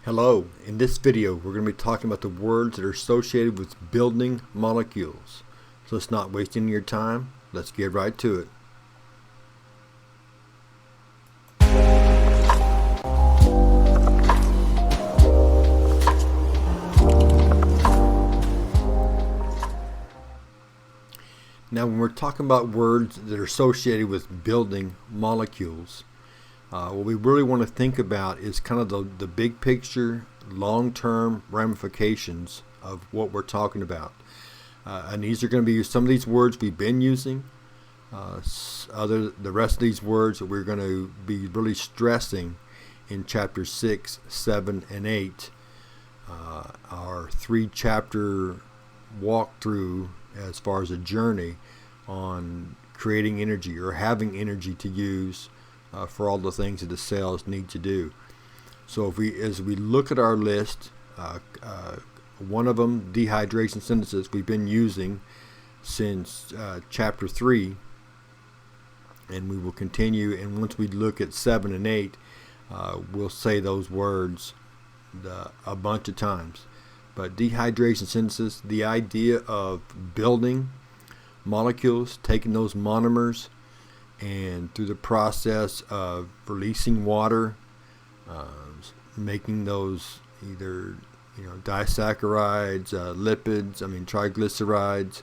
Hello, in this video we're going to be talking about the words that are associated with building molecules. So let's not waste any of your time, let's get right to it. Now when we're talking about words that are associated with building molecules, what we really want to think about is kind of the big picture, long-term ramifications of what we're talking about. And these are going to be some of these words we've been using. The rest of these words that we're going to be really stressing in chapter 6, 7, and 8. Our 3-chapter walkthrough as far as a journey on creating energy or having energy to use for all the things that the cells need to do. So as we look at our list, one of them, dehydration synthesis, we've been using since chapter 3, and we will continue. And once we look at 7 and 8, we'll say those words a bunch of times. But dehydration synthesis, the idea of building molecules, taking those monomers, and through the process of releasing water, making those either disaccharides, lipids, triglycerides.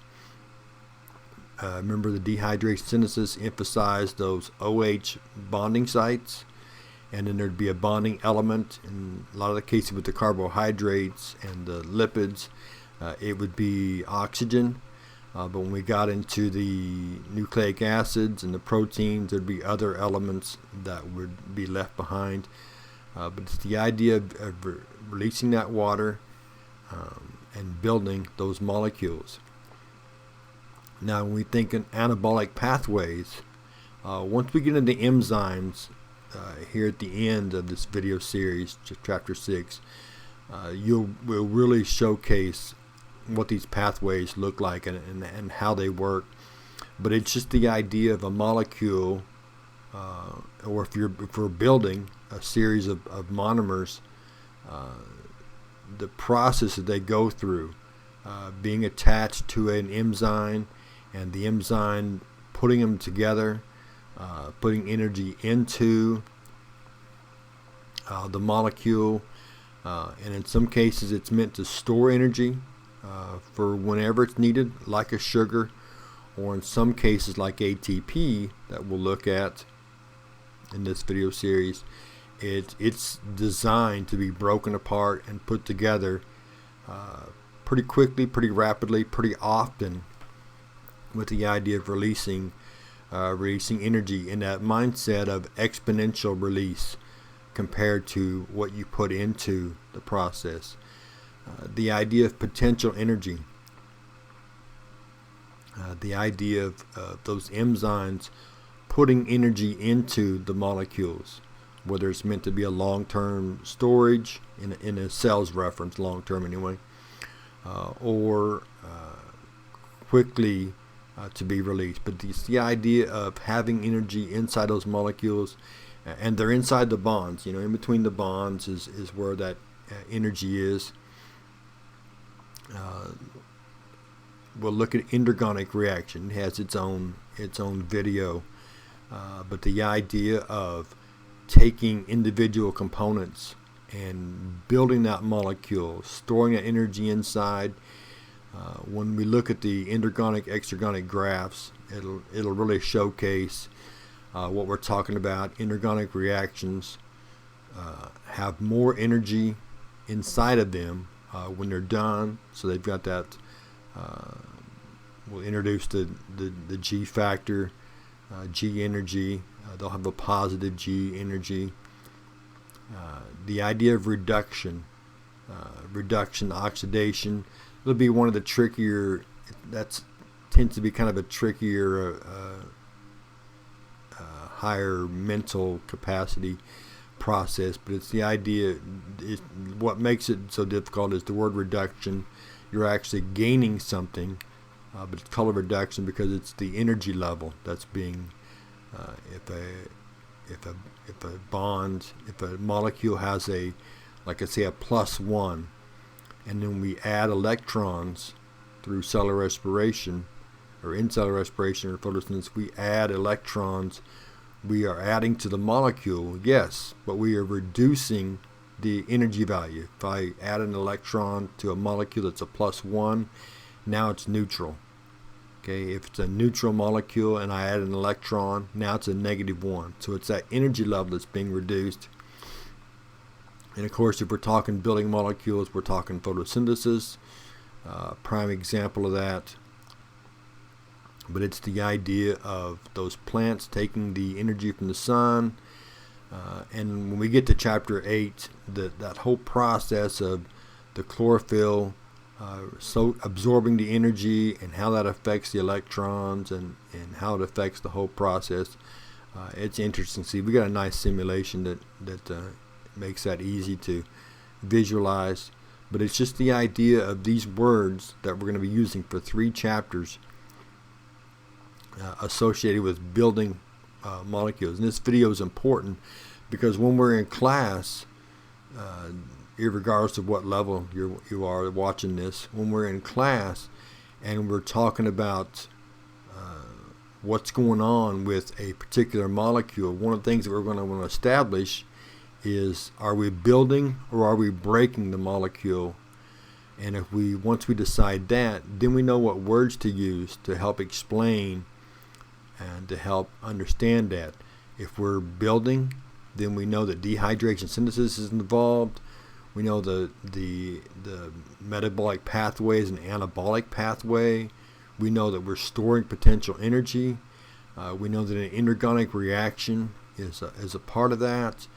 Remember, the dehydration synthesis emphasized those OH bonding sites, and then there'd be a bonding element. In a lot of the cases with the carbohydrates and the lipids, it would be oxygen. But when we got into the nucleic acids and the proteins, there'd be other elements that would be left behind. But it's the idea of releasing that water and building those molecules. Now, when we think in anabolic pathways, once we get into enzymes, here at the end of this video series, chapter 6, we'll really showcase what these pathways look like and how they work. But it's just the idea of a molecule, or if we're building a series of monomers, the process that they go through, being attached to an enzyme, and the enzyme putting them together, putting energy into the molecule, and in some cases it's meant to store energy for whenever it's needed, like a sugar, or in some cases like ATP that we'll look at in this video series. It's designed to be broken apart and put together pretty quickly, pretty rapidly, pretty often, with the idea of releasing energy in that mindset of exponential release compared to what you put into the process. The idea of potential energy, the idea of those enzymes putting energy into the molecules, whether it's meant to be a long-term storage in a cell's reference, long-term anyway, or quickly to be released. But it's the idea of having energy inside those molecules, and they're inside the bonds. In between the bonds is where that energy is. We'll look at endergonic reaction. It has its own video, but the idea of taking individual components and building that molecule, storing that energy inside. When we look at the endergonic exergonic graphs, it'll really showcase what we're talking about. Endergonic reactions have more energy inside of them when they're done, so they've got that. We'll introduce the G factor, G energy. They'll have a positive G energy. The idea of reduction, oxidation, it'll be one of the trickier. That tends to be kind of a trickier, higher mental capacity process. But it's the idea. What makes it so difficult is the word reduction. You're actually gaining something, but it's called a reduction because it's the energy level that's being. If a molecule has a like I say, a +1, and then we add electrons through cellular respiration, or in cellular respiration or photosynthesis, we add electrons. We are adding to the molecule, yes, but we are reducing the energy value. If I add an electron to a molecule that's a +1, now it's neutral. Okay, if it's a neutral molecule and I add an electron, now it's a -1. So it's that energy level that's being reduced. And of course, if we're talking building molecules, we're talking photosynthesis. Prime example of that. But it's the idea of those plants taking the energy from the sun. And when we get to chapter 8, that whole process of the chlorophyll so absorbing the energy and how that affects the electrons and how it affects the whole process, it's interesting to see. We got a nice simulation that makes that easy to visualize. But it's just the idea of these words that we're going to be using for 3 chapters associated with building molecules. And this video is important because when we're in class, regardless of what level you are watching this, when we're in class and we're talking about what's going on with a particular molecule, one of the things that we're going to want to establish is, are we building or are we breaking the molecule? And if once we decide that, then we know what words to use to help explain and to help understand that. If we're building, then we know that dehydration synthesis is involved. We know the metabolic pathway is an anabolic pathway. We know that we're storing potential energy. We know that an inorganic reaction is a part of that.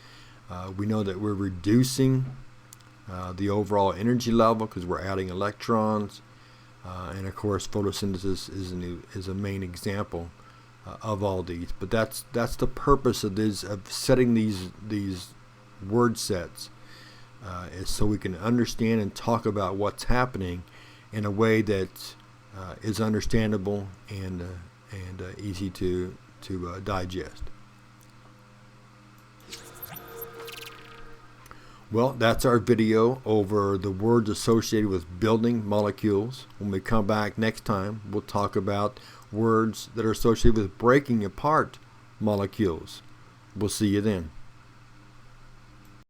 We know that we're reducing the overall energy level because we're adding electrons. And of course, photosynthesis is a main example of all these. But that's the purpose of setting these word sets, is so we can understand and talk about what's happening in a way that is understandable and easy to digest. Well, that's our video over the words associated with building molecules. When we come back next time, we'll talk about words that are associated with breaking apart molecules. We'll see you then.